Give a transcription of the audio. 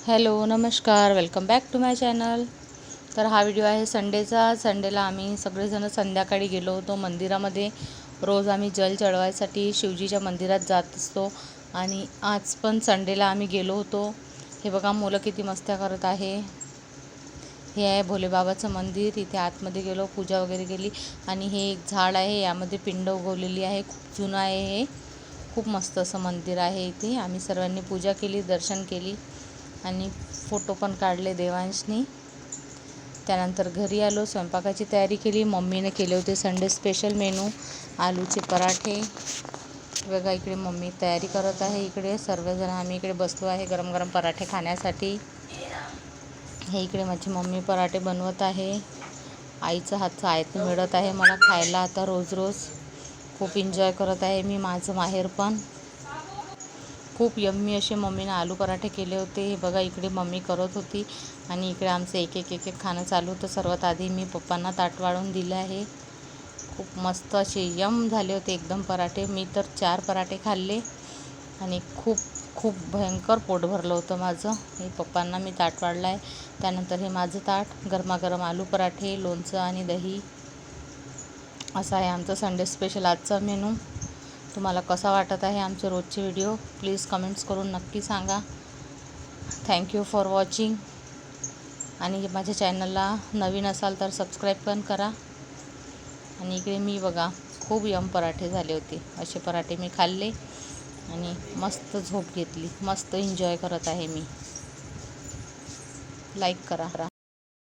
Hello नमस्कार, welcome back to my channel. तर हा व्हिडिओ आहे संडेचा. संडेला आम्ही सगळेजण संध्याकाळी गेलो होतो मंदिरामध्ये. रोज आम्ही जल चढवायसाठी शिवजीच्या मंदिरात जात असतो आणि आज पण संडेला आम्ही गेलो होतो. हे बघा मुलं किती मस्त्या करत आहे. हे आहे भोलेबाबाचं मंदिर. इथे आतमध्ये गेलो, पूजा वगैरे केली आणि हे एक झाड आहे, यामध्ये पिंड उगवलेली आहे. खूप जुनं आहे हे. खूप मस्त असं मंदिर आहे. इथे आम्ही सर्वांनी पूजा केली, दर्शन केली आणि फोटो पण काढले देवांशनी. त्यानंतर घरी आलो, स्वयंपाकाची तयारी केली. मम्मीने केले होते संडे स्पेशल मेनू आलूचे पराठे. बघा इकडे मम्मी तयारी करत आहे. इकडे सर्वजण आम्ही इकडे बसलो आहे गरम गरम पराठे खाण्यासाठी. हे इकडे माझी मम्मी पराठे बनवत आहे. आईचा हातचा आयत मिळत आहे मला खायला आता रोज रोज. खूप एन्जॉय करत आहे मी माझं माहेर पण. खूप यम्मी असे मम्मीने आलू पराठे केले होते. हे बघा इकडे मम्मी करत होती आणि इकडे आमचं एक एक खाणं चालू होतं. सर्वात आधी मी पप्पांना ताट वाढून दिलं आहे. खूप मस्त असे यम झाले होते एकदम पराठे. मी तर 4 पराठे खाल्ले आणि खूप खूप भयंकर पोट भरलं होतं माझं. हे पप्पांना मी ताट वाढलं आहे. त्यानंतर हे माझं ताट, गरमागरम आलू पराठे, लोणचं आणि दही. असा आहे आमचं संडे स्पेशल आजचा मेनू. तुम्हाला कसा वाटत आहे आमचे रोजचे व्हिडिओ प्लीज कमेंट्स करून नक्की सांगा. Thank you for watching. आणि माझ्या चॅनलला नवीन असाल तर सबस्क्राईब पण करा. आणि इकडे मी बघा खूप यम पराठे झाले होते. असे पराठे मी खाल्ले आणि मस्त झोप घेतली. मस्त एन्जॉय करत आहे मी. लाईक करा.